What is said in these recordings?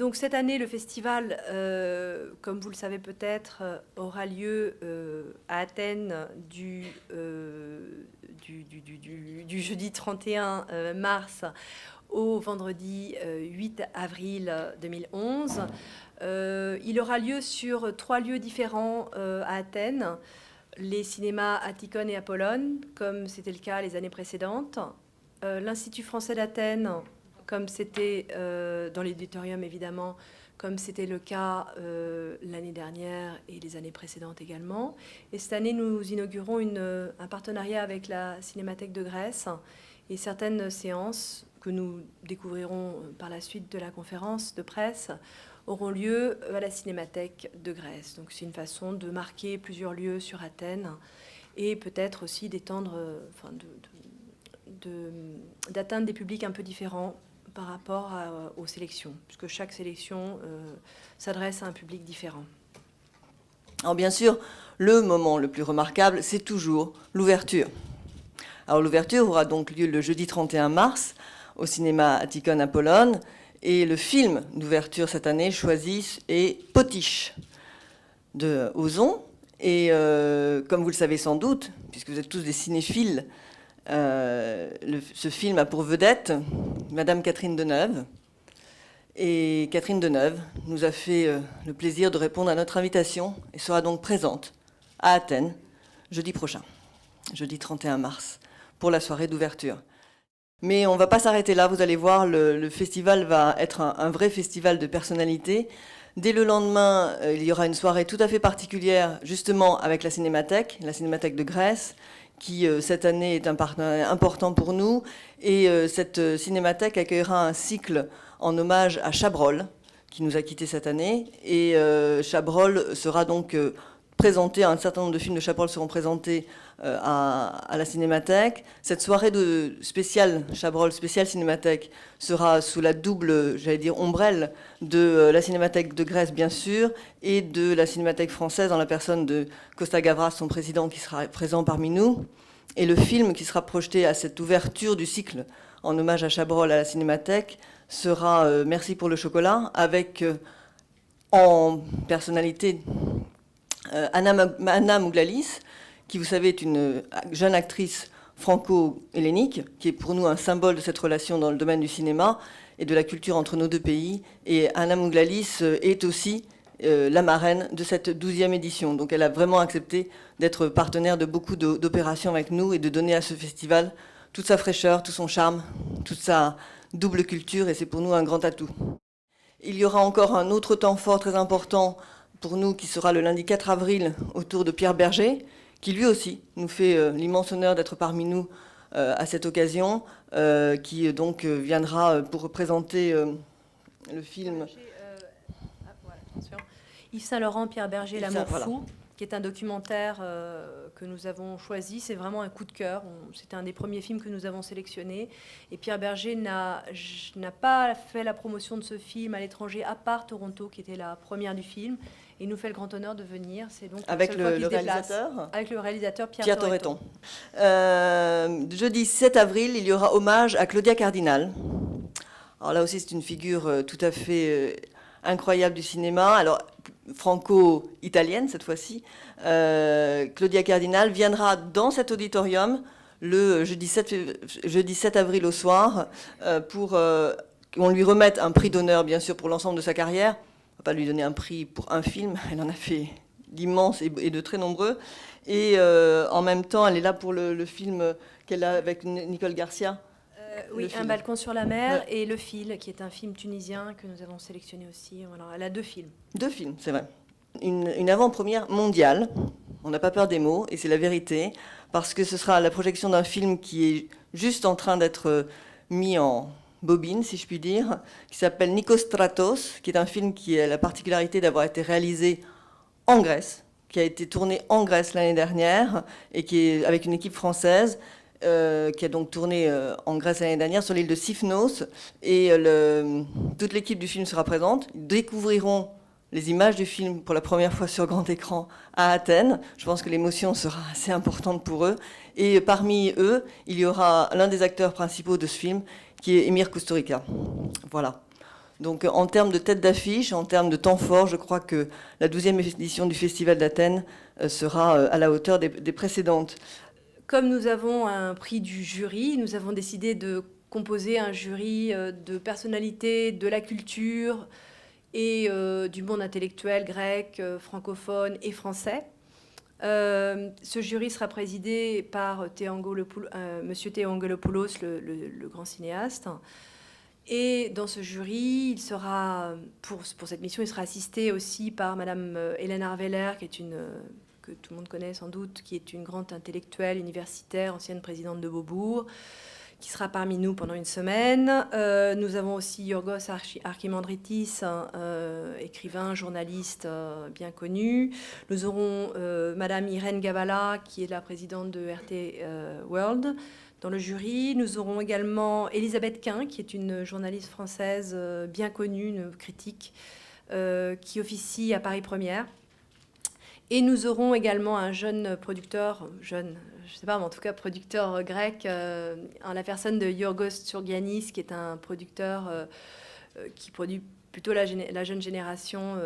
Donc cette année, le festival, comme vous le savez peut-être, aura lieu à Athènes du jeudi 31 mars au vendredi 8 avril 2011. Il aura lieu sur 3 lieux différents à Athènes. Les cinémas Attikon et Apollon, comme c'était le cas les années précédentes. L'Institut français d'Athènes, comme c'était dans l'éditorium évidemment, comme c'était le cas l'année dernière et les années précédentes également. Et cette année, nous inaugurons un partenariat avec la Cinémathèque de Grèce et certaines séances que nous découvrirons par la suite de la conférence de presse auront lieu à la Cinémathèque de Grèce. Donc c'est une façon de marquer plusieurs lieux sur Athènes et peut-être aussi d'étendre, d'atteindre des publics un peu différents par rapport aux sélections, puisque chaque sélection s'adresse à un public différent. Alors bien sûr, le moment le plus remarquable, c'est toujours l'ouverture. Alors l'ouverture aura donc lieu le jeudi 31 mars au cinéma Attikon Apollon, et le film d'ouverture cette année choisi est Potiche de Ozon. Et comme vous le savez sans doute, puisque vous êtes tous des cinéphiles, ce film a pour vedette Madame Catherine Deneuve. Et Catherine Deneuve nous a fait le plaisir de répondre à notre invitation et sera donc présente à Athènes jeudi prochain, jeudi 31 mars, pour la soirée d'ouverture. Mais on ne va pas s'arrêter là, vous allez voir, le festival va être un vrai festival de personnalités. Dès le lendemain, il y aura une soirée tout à fait particulière, justement avec la Cinémathèque de Grèce, qui cette année est un partenaire important pour nous. Et cette cinémathèque accueillera un cycle en hommage à Chabrol, qui nous a quittés cette année. Et Chabrol sera donc présenté, un certain nombre de films de Chabrol seront présentés à la Cinémathèque. Cette soirée de spéciale Chabrol, spéciale Cinémathèque, sera sous la double, ombrelle de la Cinémathèque de Grèce, bien sûr, et de la Cinémathèque française, en la personne de Costa Gavras, son président, qui sera présent parmi nous. Et le film qui sera projeté à cette ouverture du cycle en hommage à Chabrol à la Cinémathèque sera Merci pour le chocolat, avec en personnalité Anna Mouglalis, qui, vous savez, est une jeune actrice franco-hellénique, qui est pour nous un symbole de cette relation dans le domaine du cinéma et de la culture entre nos deux pays. Et Anna Mouglalis est aussi la marraine de cette 12e édition. Donc elle a vraiment accepté d'être partenaire de beaucoup d'opérations avec nous et de donner à ce festival toute sa fraîcheur, tout son charme, toute sa double culture, et c'est pour nous un grand atout. Il y aura encore un autre temps fort très important pour nous, qui sera le lundi 4 avril, autour de Pierre Berger, qui lui aussi nous fait l'immense honneur d'être parmi nous à cette occasion, qui donc viendra pour présenter le film. Yves Saint-Laurent, Pierre Berger, L'amour voilà. fou, qui est un documentaire que nous avons choisi. C'est vraiment un coup de cœur. C'était un des premiers films que nous avons sélectionné. Et Pierre Berger n'a pas fait la promotion de ce film à l'étranger, à part Toronto, qui était la première du film. Et il nous fait le grand honneur de venir. C'est donc avec le réalisateur, avec le réalisateur Pierre Toretton. Jeudi 7 avril, il y aura hommage à Claudia Cardinal. Alors là aussi, c'est une figure tout à fait incroyable du cinéma. Alors, franco-italienne cette fois-ci. Claudia Cardinal viendra dans cet auditorium le jeudi 7 avril au soir pour qu'on lui remette un prix d'honneur, bien sûr, pour l'ensemble de sa carrière. On ne va pas lui donner un prix pour un film, elle en a fait d'immenses et de très nombreux. Et en même temps, elle est là pour le film qu'elle a avec Nicole Garcia. Oui, Un balcon sur la mer, ouais. Et Le Fil, qui est un film tunisien que nous avons sélectionné aussi. Voilà, elle a 2 films. 2 films, c'est vrai. Une avant-première mondiale, on n'a pas peur des mots, et c'est la vérité, parce que ce sera la projection d'un film qui est juste en train d'être mis en bobine, si je puis dire, qui s'appelle Nikostratos, qui est un film qui a la particularité d'avoir été réalisé en Grèce, qui a été tourné en Grèce l'année dernière, et qui est avec une équipe française, qui a donc tourné en Grèce l'année dernière sur l'île de Sifnos, et toute l'équipe du film sera présente. Ils découvriront les images du film pour la première fois sur grand écran à Athènes. Je pense que l'émotion sera assez importante pour eux. Et parmi eux, il y aura l'un des acteurs principaux de ce film, qui est Emir Kusturica. Voilà. Donc en termes de tête d'affiche, en termes de temps fort, je crois que la 12e édition du Festival d'Athènes sera à la hauteur des précédentes. Comme nous avons un prix du jury, nous avons décidé de composer un jury de personnalités de la culture et du monde intellectuel grec, francophone et français. Ce jury sera présidé par Monsieur Théo Angelopoulos, le grand cinéaste. Et dans ce jury, il sera, pour cette mission, il sera assisté aussi par Madame Hélène Arveler, que tout le monde connaît sans doute, qui est une grande intellectuelle universitaire, ancienne présidente de Beaubourg, qui sera parmi nous pendant une semaine. Nous avons aussi Yorgos Archimandritis, écrivain, journaliste bien connu. Nous aurons Madame Irène Gavala, qui est la présidente de RT World, dans le jury. Nous aurons également Elisabeth Quint, qui est une journaliste française bien connue, une critique, qui officie à Paris Première. Et nous aurons également un jeune producteur, je ne sais pas, mais en tout cas producteur grec, en la personne de Yorgos Tsourgiannis, qui est un producteur qui produit plutôt la jeune génération,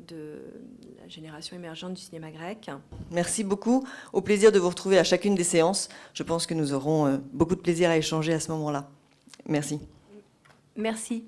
la génération émergente du cinéma grec. Merci beaucoup. Au plaisir de vous retrouver à chacune des séances. Je pense que nous aurons beaucoup de plaisir à échanger à ce moment-là. Merci. Merci.